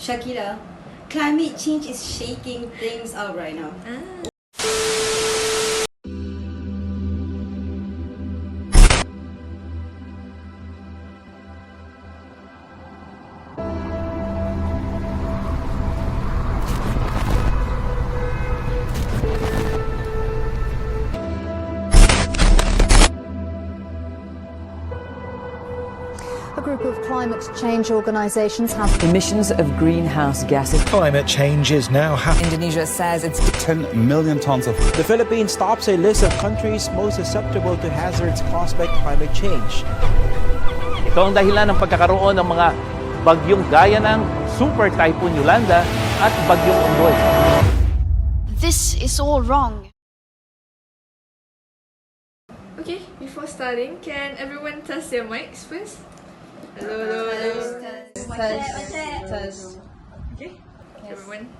Shakira, climate change is shaking things up right now. A group of climate change organisations have Emissions of greenhouse gases. Climate change is now happening. Indonesia says it's 10 million tons of. The Philippines tops a list of countries most susceptible to hazards caused by climate change. Ito ang dahilan ng pagkakaroon ng mga bagyong gaya ng Super Typhoon Yolanda at Bagyong Ondoy. This is all wrong. Okay, before starting, can everyone test their mics first? Hello. Test. Okay, everyone,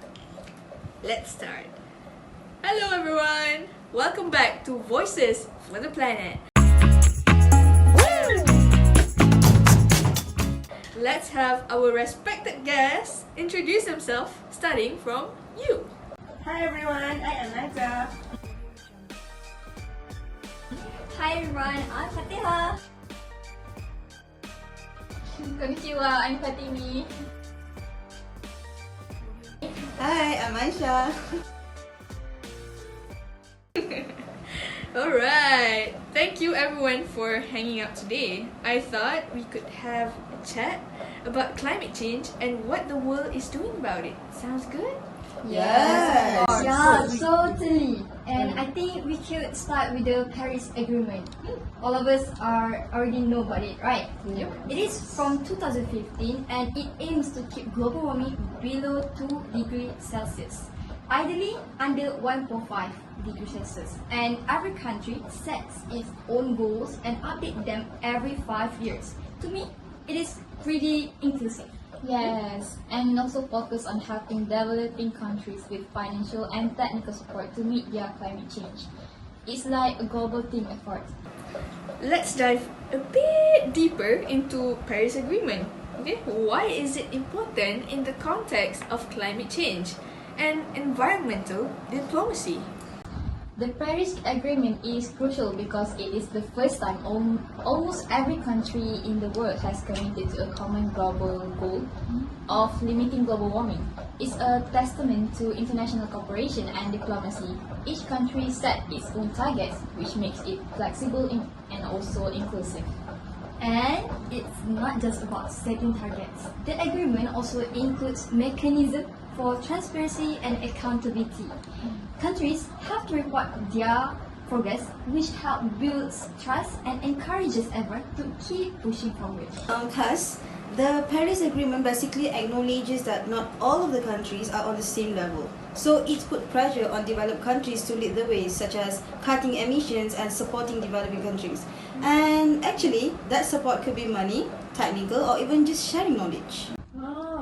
let's start. Hello everyone, welcome back to Voices for the Planet. Let's have our respected guests introduce themselves, starting from you. Hi everyone, I am Naja. Hi everyone, I'm Fatiha. Konnichiwa, I'm Fatimi. Hi, I'm Aisha. Alright, thank you everyone for hanging out today. I thought we could have a chat about climate change and what the world is doing about it. Sounds good? Yes. Yeah, totally. And I think we should start with the Paris Agreement. All of us already know about it, right? It is from 2015 and it aims to keep global warming below 2 degrees Celsius, ideally under 1.5 degrees Celsius. And every country sets its own goals and update them every 5 years. To me, it is pretty inclusive. Yes, and also focus on helping developing countries with financial and technical support to meet their climate change. It's like a global team effort. Let's dive a bit deeper into Paris Agreement. Okay, why is it important in the context of climate change and environmental diplomacy? The Paris Agreement is crucial because it is the first time almost every country in the world has committed to a common global goal of limiting global warming. It's a testament to international cooperation and diplomacy. Each country set its own targets, which makes it flexible and also inclusive. And it's not just about setting targets. The agreement also includes mechanisms for transparency and accountability. Countries have to report their progress, which help build trust and encourages everyone to keep pushing forward. Thus, the Paris Agreement basically acknowledges that not all of the countries are on the same level. So it's put pressure on developed countries to lead the way, such as cutting emissions and supporting developing countries. And actually, that support could be money, technical, or even just sharing knowledge.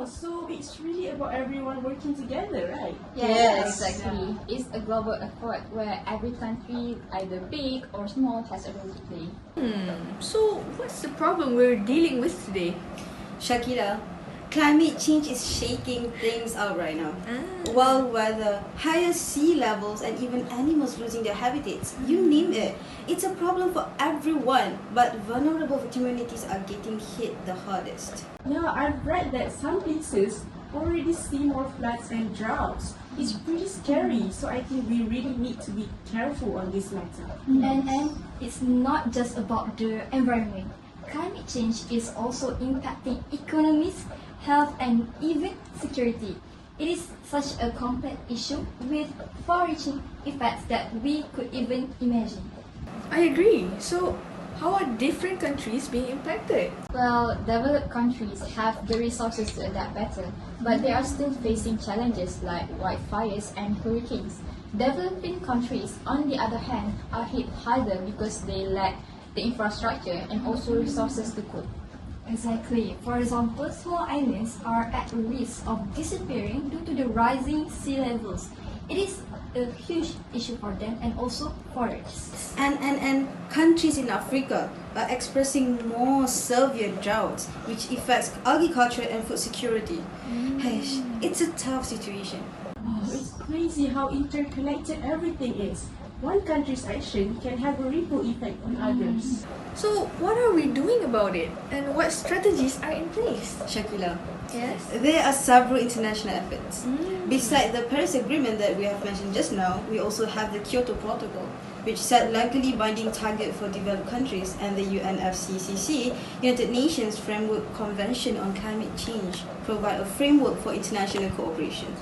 So it's really about everyone working together, right? Yes, exactly. It's a global effort where every country, either big or small, has a role to play. So what's the problem we're dealing with today? Shakira, climate change is shaking things up right now. Wild weather, higher sea levels, and even animals losing their habitats. You name it. It's a problem for everyone, but vulnerable communities are getting hit the hardest. Yeah, I've read that some places already see more floods and droughts. It's pretty scary, so I think we really need to be careful on this matter. And it's not just about the environment. Climate change is also impacting economies, health, and even security. It is such a complex issue with far-reaching effects that we could even imagine. I agree. So how are different countries being impacted? Well, developed countries have the resources to adapt better, but they are still facing challenges like wildfires and hurricanes. Developing countries, on the other hand, are hit harder because they lack the infrastructure and also resources to cope. Exactly. For example, small islands are at risk of disappearing due to the rising sea levels. It is a huge issue for them and also for us. And countries in Africa are expressing more severe droughts, which affects agriculture and food security. Hey, it's a tough situation. Oh, it's crazy how interconnected everything is. One country's action can have a ripple effect on others. So, what are we doing about it? And what strategies are in place? Shakila, Yes. there are several international efforts. Besides the Paris Agreement that we have mentioned just now, we also have the Kyoto Protocol, which set legally binding target for developed countries, and the UNFCCC, United Nations Framework Convention on Climate Change, provide a framework for international cooperation.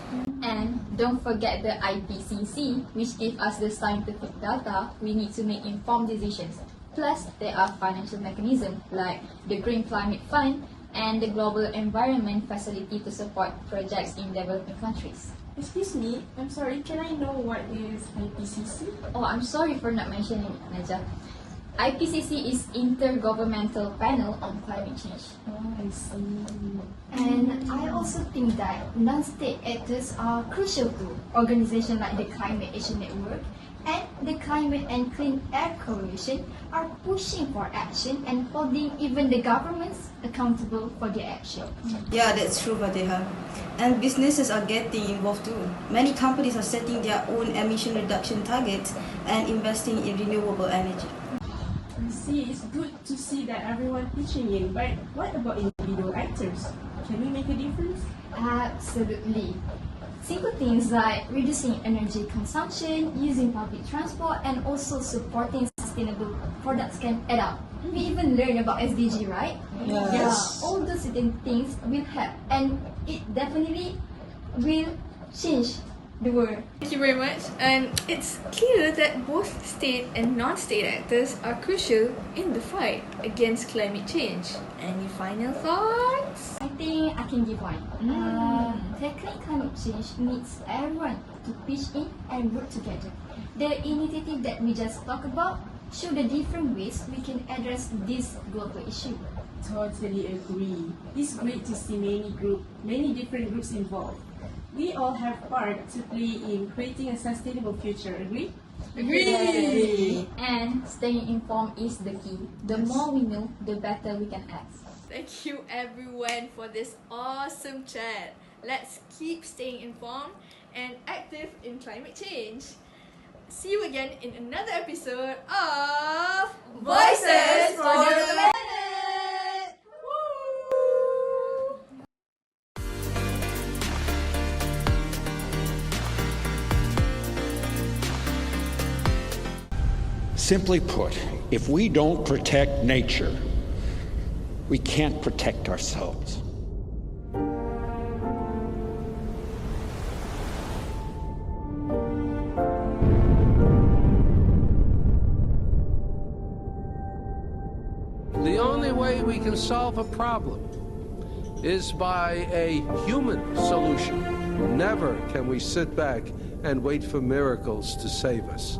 And don't forget the IPCC, which gives us the scientific data we need to make informed decisions. Plus, there are financial mechanisms like the Green Climate Fund and the Global Environment Facility to support projects in developing countries. Excuse me, I'm sorry, can I know what is IPCC? Oh, I'm sorry for not mentioning it, Naja. IPCC is Intergovernmental Panel on Climate Change. Oh, I see. And I also think that non-state actors are crucial too. Organizations like the Climate Action Network and the Climate and Clean Air Coalition are pushing for action and holding even the governments accountable for their action. Yeah, that's true, Fatiha. And businesses are getting involved too. Many companies are setting their own emission reduction targets and investing in renewable energy. I see, it's good to see that everyone pitching in, but what about individual actors? Can we make a difference? Absolutely. Simple things like reducing energy consumption, using public transport, and also supporting sustainable products can add up. We even learn about SDG, right? Yes. Yeah, all those certain things will help, and it definitely will change the world. Thank you very much. And it's clear that both state and non-state actors are crucial in the fight against climate change. Any final thoughts? I think I can give one. Tackling climate change needs everyone to pitch in and work together. The initiative that we just talked about show the different ways we can address this global issue. Totally agree. It's great to see many different groups involved. We all have part to play in creating a sustainable future. Agree? Agree! And staying informed is the key. The more we know, the better we can act. Thank you everyone for this awesome chat. Let's keep staying informed and active in climate change. See you again in another episode of Voices for the Planet! Simply put, if we don't protect nature, we can't protect ourselves. The only way we can solve a problem is by a human solution. Never can we sit back and wait for miracles to save us.